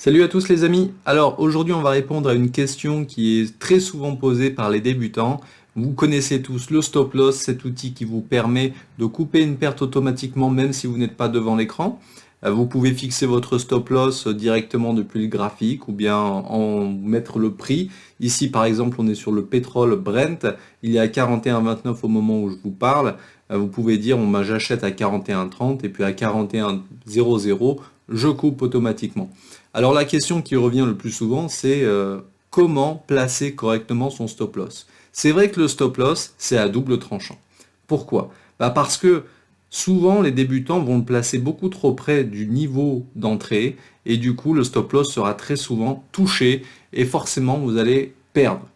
Salut à tous les amis. Alors aujourd'hui on va répondre à une question qui est très souvent posée par les débutants. Vous connaissez tous le stop loss, cet outil qui vous permet de couper une perte automatiquement même si vous n'êtes pas devant l'écran. Vous pouvez fixer votre stop loss directement depuis le graphique ou bien en mettre le prix. Ici par exemple on est sur le pétrole Brent, il est à 41,29 au moment où je vous parle. Vous pouvez dire j'achète à 41,30 et puis à 41,00 je coupe automatiquement. Alors la question qui revient le plus souvent, c'est comment placer correctement son stop loss. C'est vrai que le stop loss, c'est à double tranchant. Pourquoi? Parce que souvent les débutants vont le placer beaucoup trop près du niveau d'entrée et du coup le stop loss sera très souvent touché et forcément vous allez perdre.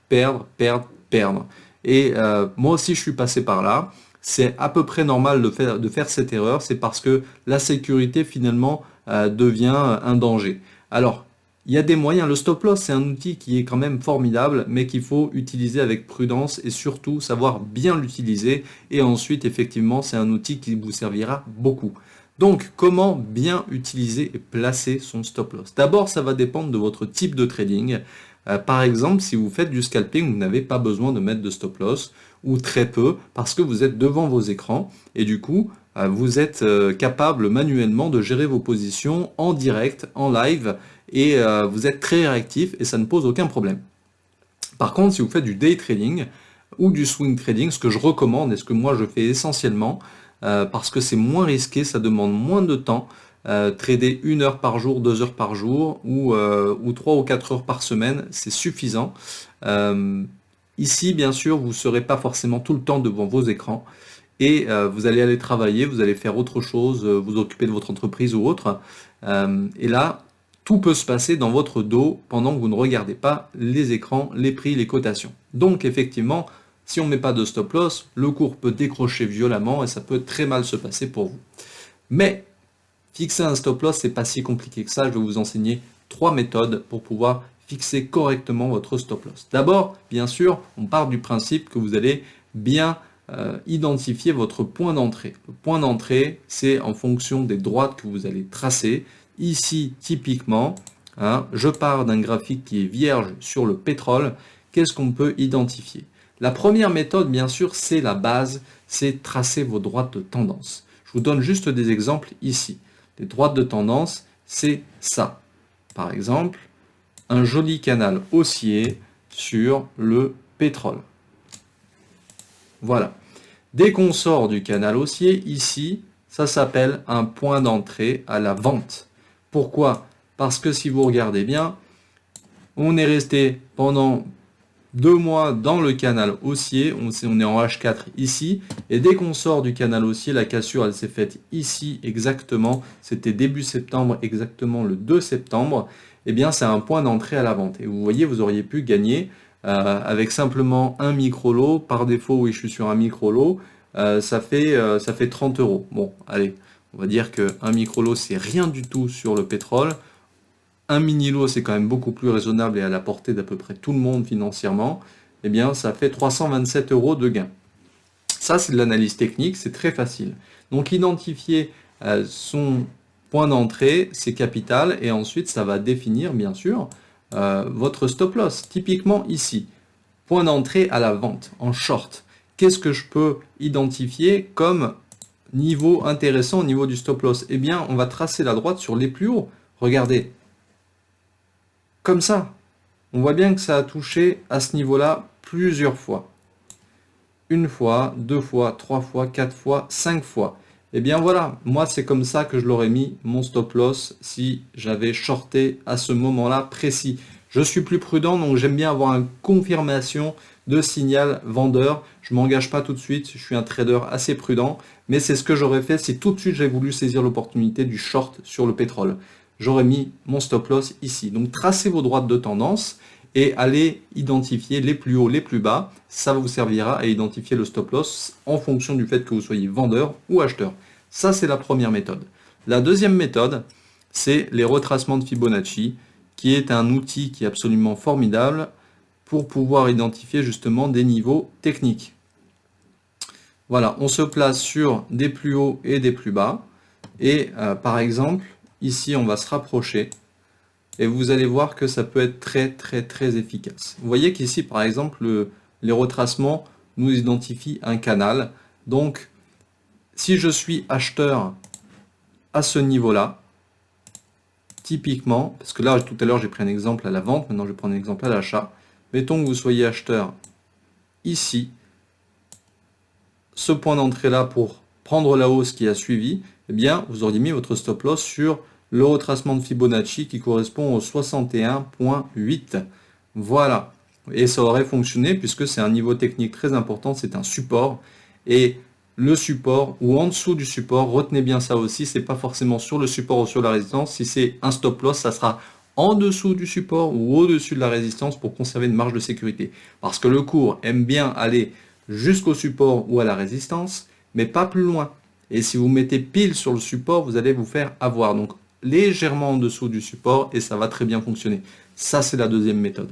Et moi aussi je suis passé par là. C'est à peu près normal de faire cette erreur, c'est parce que la sécurité finalement devient un danger. Alors, il y a des moyens. Le stop loss, c'est un outil qui est quand même formidable, mais qu'il faut utiliser avec prudence et surtout savoir bien l'utiliser. Et ensuite, effectivement, c'est un outil qui vous servira beaucoup. Donc, comment bien utiliser et placer son stop loss? D'abord, ça va dépendre de votre type de trading. Par exemple, si vous faites du scalping, vous n'avez pas besoin de mettre de stop loss ou très peu parce que vous êtes devant vos écrans et du coup, vous êtes capable manuellement de gérer vos positions en direct, en live et vous êtes très réactif et ça ne pose aucun problème. Par contre, si vous faites du day trading ou du swing trading, ce que je recommande et ce que moi je fais essentiellement, parce que c'est moins risqué, ça demande moins de temps, trader 1 heure par jour, 2 heures par jour ou 3 ou 4 heures par semaine, c'est suffisant. Ici, bien sûr, vous ne serez pas forcément tout le temps devant vos écrans et vous allez aller travailler, vous allez faire autre chose, vous occuper de votre entreprise ou autre. Et là, tout peut se passer dans votre dos pendant que vous ne regardez pas les écrans, les prix, les cotations. Donc effectivement, si on ne met pas de stop loss, le cours peut décrocher violemment et ça peut très mal se passer pour vous. Mais fixer un stop loss, c'est pas si compliqué que ça. Je vais vous enseigner 3 méthodes pour pouvoir fixer correctement votre stop loss. D'abord, bien sûr, on part du principe que vous allez bien identifier votre point d'entrée. Le point d'entrée, c'est en fonction des droites que vous allez tracer. Ici, typiquement, je pars d'un graphique qui est vierge sur le pétrole. Qu'est-ce qu'on peut identifier? La première méthode, bien sûr, c'est la base, c'est tracer vos droites de tendance. Je vous donne juste des exemples ici. Les droites de tendance, c'est ça. Par exemple, un joli canal haussier sur le pétrole. Voilà. Dès qu'on sort du canal haussier, ici, ça s'appelle un point d'entrée à la vente. Pourquoi? Parce que si vous regardez bien, on est resté pendant 2 mois dans le canal haussier, on est en H4 ici, et dès qu'on sort du canal haussier, la cassure elle s'est faite ici exactement, c'était début septembre, exactement le 2 septembre, et bien c'est un point d'entrée à la vente. Et vous voyez, vous auriez pu gagner avec simplement un micro-lot, par défaut oui je suis sur un micro-lot, ça fait 30 euros. Bon, allez, on va dire qu'un micro-lot c'est rien du tout sur le pétrole. Un mini-lot, c'est quand même beaucoup plus raisonnable et à la portée d'à peu près tout le monde financièrement, eh bien ça fait 327 euros de gain. Ça, c'est de l'analyse technique, c'est très facile. Donc identifier son point d'entrée, c'est capital, et ensuite ça va définir bien sûr votre stop loss. Typiquement ici, point d'entrée à la vente, en short. Qu'est-ce que je peux identifier comme niveau intéressant au niveau du stop loss? Eh bien, on va tracer la droite sur les plus hauts. Regardez, comme ça, on voit bien que ça a touché à ce niveau-là plusieurs fois. 1 fois, 2 fois, 3 fois, 4 fois, 5 fois. Et bien voilà, moi c'est comme ça que je l'aurais mis mon stop loss si j'avais shorté à ce moment-là précis. Je suis plus prudent, donc j'aime bien avoir une confirmation de signal vendeur. Je ne m'engage pas tout de suite, je suis un trader assez prudent, mais c'est ce que j'aurais fait si tout de suite j'avais voulu saisir l'opportunité du short sur le pétrole. J'aurais mis mon stop loss ici. Donc tracez vos droites de tendance et allez identifier les plus hauts, les plus bas. Ça vous servira à identifier le stop loss en fonction du fait que vous soyez vendeur ou acheteur. Ça, c'est la première méthode. La deuxième méthode, c'est les retracements de Fibonacci, qui est un outil qui est absolument formidable pour pouvoir identifier justement des niveaux techniques. Voilà, on se place sur des plus hauts et des plus bas. Et par exemple, ici, on va se rapprocher et vous allez voir que ça peut être très efficace. Vous voyez qu'ici, par exemple, les retracements nous identifient un canal. Donc, si je suis acheteur à ce niveau-là, typiquement, parce que là, tout à l'heure, j'ai pris un exemple à la vente, maintenant je vais prendre un exemple à l'achat. Mettons que vous soyez acheteur ici, ce point d'entrée-là pour prendre la hausse qui a suivi, eh bien, vous auriez mis votre stop loss sur le retracement de Fibonacci qui correspond au 61.8. Voilà. Et ça aurait fonctionné puisque c'est un niveau technique très important, c'est un support. Et le support ou en dessous du support, retenez bien ça aussi, c'est pas forcément sur le support ou sur la résistance. Si c'est un stop loss, ça sera en dessous du support ou au-dessus de la résistance pour conserver une marge de sécurité. Parce que le cours aime bien aller jusqu'au support ou à la résistance, mais pas plus loin. Et si vous mettez pile sur le support, vous allez vous faire avoir. Donc légèrement en dessous du support et ça va très bien fonctionner. Ça, c'est la deuxième méthode.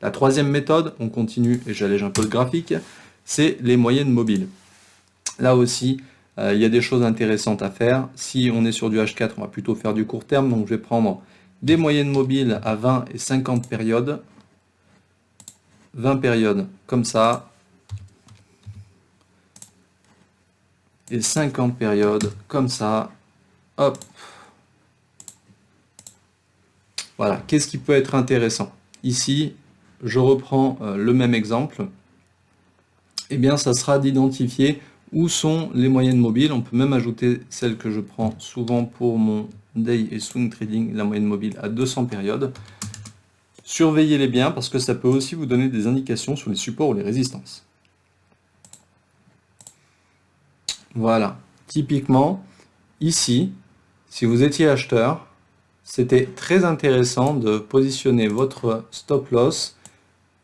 La troisième méthode, on continue et j'allège un peu le graphique, c'est les moyennes mobiles. Là aussi, il y a des choses intéressantes à faire. Si on est sur du H4, on va plutôt faire du court terme. Donc je vais prendre des moyennes mobiles à 20 et 50 périodes. 20 périodes comme ça. Et 50 périodes comme ça. Hop. Voilà. Qu'est-ce qui peut être intéressant? Ici, je reprends le même exemple. Eh bien, ça sera d'identifier où sont les moyennes mobiles. On peut même ajouter celle que je prends souvent pour mon day et swing trading, la moyenne mobile à 200 périodes. Surveillez-les bien parce que ça peut aussi vous donner des indications sur les supports ou les résistances. Voilà. Typiquement, ici, si vous étiez acheteur, c'était très intéressant de positionner votre stop loss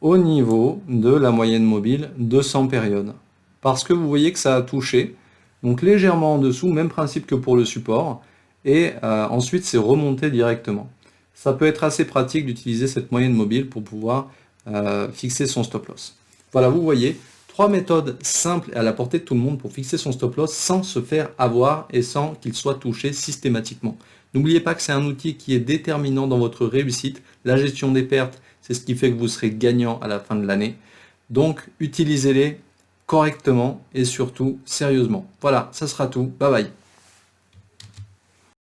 au niveau de la moyenne mobile 200 périodes. Parce que vous voyez que ça a touché, donc légèrement en dessous, même principe que pour le support, et ensuite c'est remonté directement. Ça peut être assez pratique d'utiliser cette moyenne mobile pour pouvoir fixer son stop loss. Voilà, vous voyez, 3 méthodes simples et à la portée de tout le monde pour fixer son stop loss sans se faire avoir et sans qu'il soit touché systématiquement. N'oubliez pas que c'est un outil qui est déterminant dans votre réussite. La gestion des pertes, c'est ce qui fait que vous serez gagnant à la fin de l'année. Donc, utilisez-les correctement et surtout sérieusement. Voilà, ça sera tout. Bye bye.